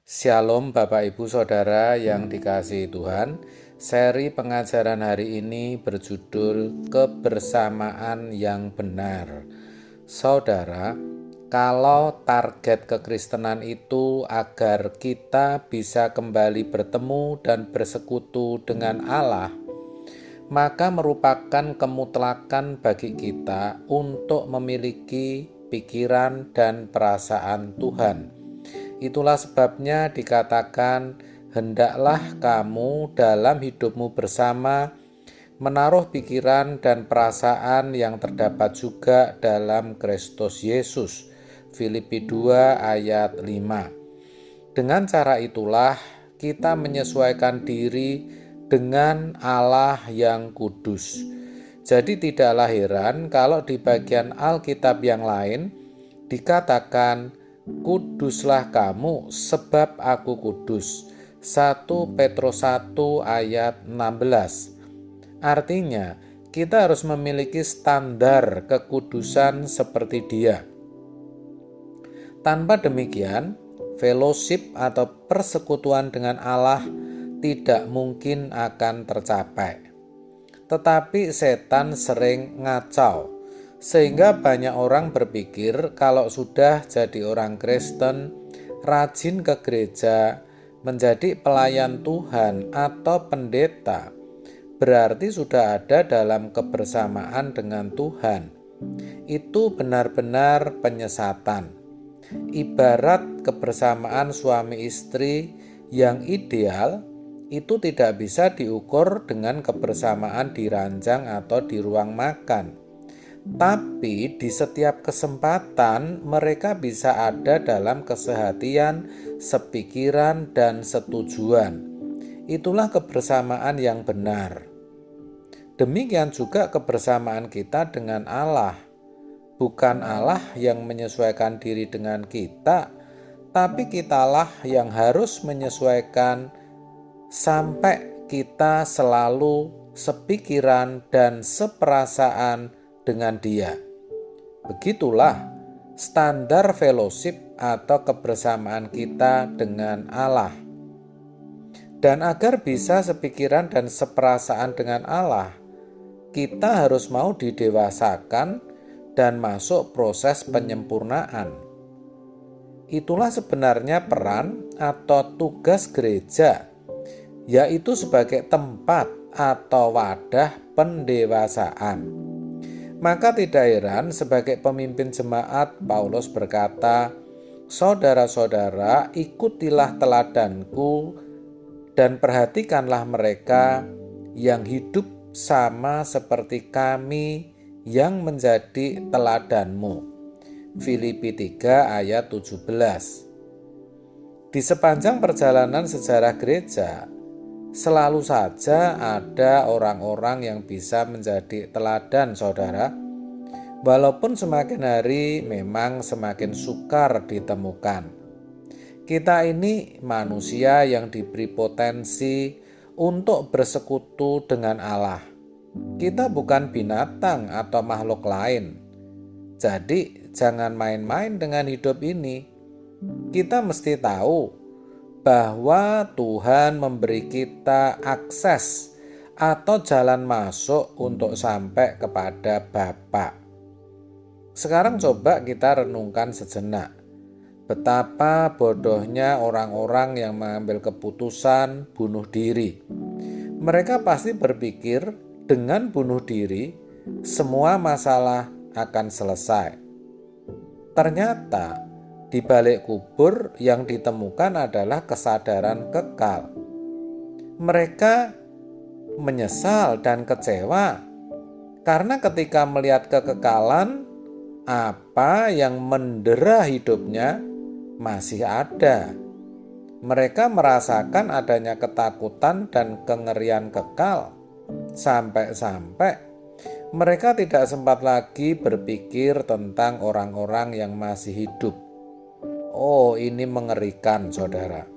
Shalom Bapak Ibu Saudara yang dikasihi Tuhan. Seri pengajaran hari ini berjudul Kebersamaan yang Benar. Saudara, kalau target kekristenan itu agar kita bisa kembali bertemu dan bersekutu dengan Allah, maka merupakan kemutlakan bagi kita untuk memiliki pikiran dan perasaan Tuhan. Itulah sebabnya dikatakan, hendaklah kamu dalam hidupmu bersama menaruh pikiran dan perasaan yang terdapat juga dalam Kristus Yesus. Filipi 2 ayat 5. Dengan cara itulah kita menyesuaikan diri dengan Allah yang kudus. Jadi tidaklah heran kalau di bagian Alkitab yang lain dikatakan, kuduslah kamu sebab aku kudus. 1 Petrus 1 ayat 16. Artinya, kita harus memiliki standar kekudusan seperti Dia. Tanpa demikian, fellowship atau persekutuan dengan Allah tidak mungkin akan tercapai. Tetapi setan sering ngacau, sehingga banyak orang berpikir kalau sudah jadi orang Kristen, rajin ke gereja, menjadi pelayan Tuhan atau pendeta, berarti sudah ada dalam kebersamaan dengan Tuhan. Itu benar-benar penyesatan. Ibarat kebersamaan suami istri yang ideal itu tidak bisa diukur dengan kebersamaan di ranjang atau di ruang makan. Tapi di setiap kesempatan mereka bisa ada dalam kesehatian, sepikiran, dan setujuan. Itulah kebersamaan yang benar. Demikian juga kebersamaan kita dengan Allah. Bukan Allah yang menyesuaikan diri dengan kita, tapi kitalah yang harus menyesuaikan sampai kita selalu sepikiran dan seperasaan dengan Dia. Begitulah standar fellowship atau kebersamaan kita dengan Allah. Dan agar bisa sepikiran dan seperasaan dengan Allah, kita harus mau didewasakan dan masuk proses penyempurnaan. Itulah sebenarnya peran atau tugas gereja, yaitu sebagai tempat atau wadah pendewasaan. Maka tidak heran sebagai pemimpin jemaat Paulus berkata, saudara-saudara, ikutilah teladanku dan perhatikanlah mereka yang hidup sama seperti kami yang menjadi teladanmu. Filipi 3 ayat 17. Di sepanjang perjalanan sejarah gereja, selalu saja ada orang-orang yang bisa menjadi teladan, saudara. Walaupun semakin hari memang semakin sukar ditemukan. Kita ini manusia yang diberi potensi untuk bersekutu dengan Allah. Kita bukan binatang atau makhluk lain. Jadi jangan main-main dengan hidup ini. Kita mesti tahu bahwa Tuhan memberi kita akses atau jalan masuk untuk sampai kepada Bapa. Sekarang coba kita renungkan sejenak. Betapa bodohnya orang-orang yang mengambil keputusan bunuh diri. Mereka pasti berpikir dengan bunuh diri semua masalah akan selesai. Ternyata di balik kubur yang ditemukan adalah kesadaran kekal. Mereka menyesal dan kecewa karena ketika melihat kekekalan, apa yang mendera hidupnya masih ada. Mereka merasakan adanya ketakutan dan kengerian kekal, sampai-sampai mereka tidak sempat lagi berpikir tentang orang-orang yang masih hidup. Oh, ini mengerikan, saudara.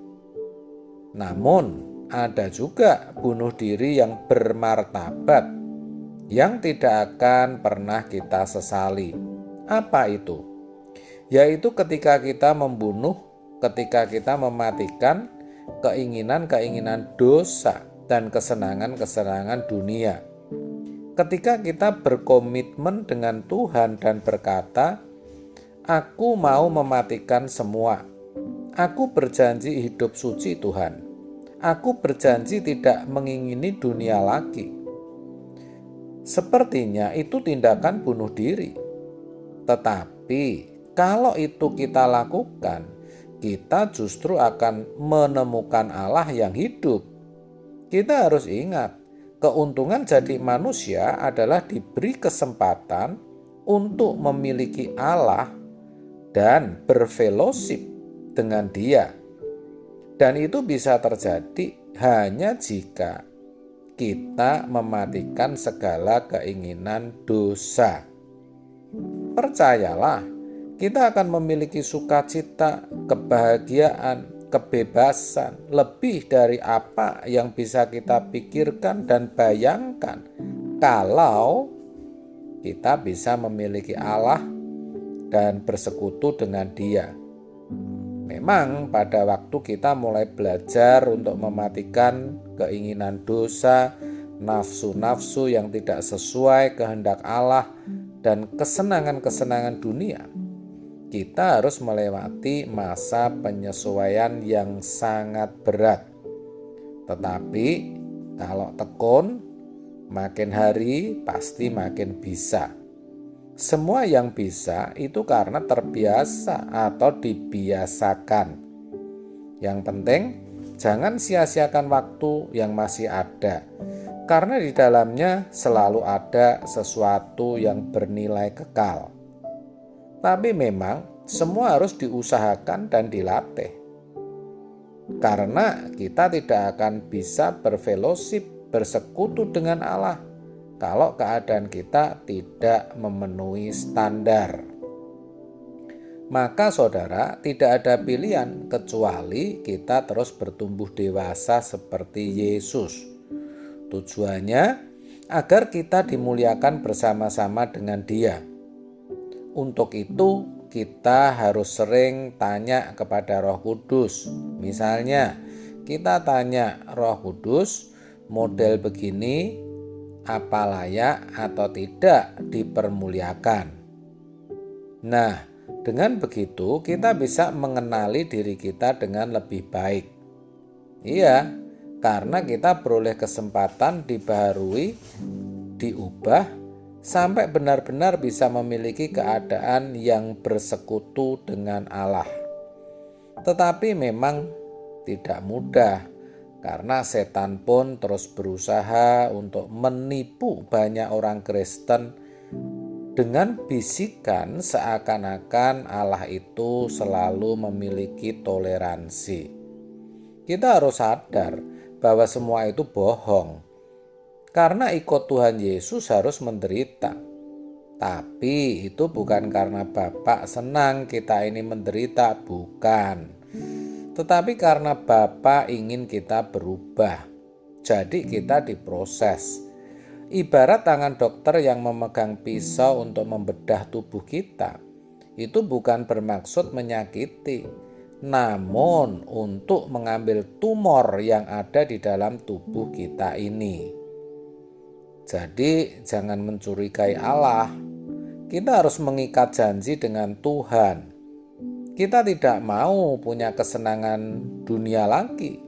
Namun, ada juga bunuh diri yang bermartabat, yang tidak akan pernah kita sesali. Apa itu? Yaitu ketika kita membunuh ketika kita mematikan keinginan-keinginan dosa dan kesenangan-kesenangan dunia. Ketika kita berkomitmen dengan Tuhan dan berkata, "Aku mau mematikan semua. Aku berjanji hidup suci Tuhan. Aku berjanji tidak mengingini dunia lagi." Sepertinya itu tindakan bunuh diri. Tetapi kalau itu kita lakukan, kita justru akan menemukan Allah yang hidup. Kita harus ingat, keuntungan jadi manusia adalah diberi kesempatan untuk memiliki Allah dan berfellowship dengan Dia. Dan itu bisa terjadi hanya jika kita mematikan segala keinginan dosa. Percayalah, kita akan memiliki sukacita, kebahagiaan, kebebasan lebih dari apa yang bisa kita pikirkan dan bayangkan kalau kita bisa memiliki Allah dan bersekutu dengan Dia. Memang pada waktu kita mulai belajar untuk mematikan keinginan dosa, nafsu-nafsu yang tidak sesuai kehendak Allah, dan kesenangan-kesenangan dunia, kita harus melewati masa penyesuaian yang sangat berat. Tetapi kalau tekun, makin hari pasti makin bisa. Semua yang bisa itu karena terbiasa atau dibiasakan. Yang penting jangan sia-siakan waktu yang masih ada, karena di dalamnya selalu ada sesuatu yang bernilai kekal. Tapi memang semua harus diusahakan dan dilatih, karena kita tidak akan bisa berfellowship, bersekutu dengan Allah kalau keadaan kita tidak memenuhi standar. Maka saudara, tidak ada pilihan kecuali kita terus bertumbuh dewasa seperti Yesus. Tujuannya agar kita dimuliakan bersama-sama dengan Dia. Untuk itu kita harus sering tanya kepada Roh Kudus. Misalnya kita tanya, "Roh Kudus, model begini apa layak atau tidak dipermuliakan?" Nah, dengan begitu kita bisa mengenali diri kita dengan lebih baik. Iya, karena kita beroleh kesempatan dibaharui, diubah, sampai benar-benar bisa memiliki keadaan yang bersekutu dengan Allah. Tetapi memang tidak mudah, karena setan pun terus berusaha untuk menipu banyak orang Kristen dengan bisikan seakan-akan Allah itu selalu memiliki toleransi. Kita harus sadar bahwa semua itu bohong. Karena ikut Tuhan Yesus harus menderita. Tapi itu bukan karena Bapa senang kita ini menderita, bukan. Tetapi karena Bapa ingin kita berubah. Jadi kita diproses. Ibarat tangan dokter yang memegang pisau untuk membedah tubuh kita. Itu bukan bermaksud menyakiti, namun untuk mengambil tumor yang ada di dalam tubuh kita ini. Jadi jangan mencurigai Allah. Kita harus mengikat janji dengan Tuhan. Kita tidak mau punya kesenangan dunia lagi.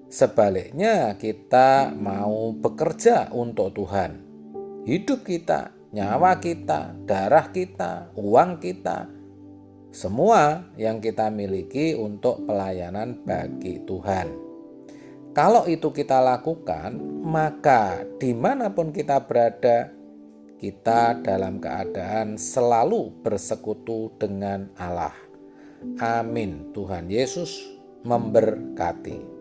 Sebaliknya kita mau bekerja untuk Tuhan. Hidup kita, nyawa kita, darah kita, uang kita, semua yang kita miliki untuk pelayanan bagi Tuhan. Kalau itu kita lakukan, maka dimanapun kita berada, kita dalam keadaan selalu bersekutu dengan Allah. Amin. Tuhan Yesus memberkati.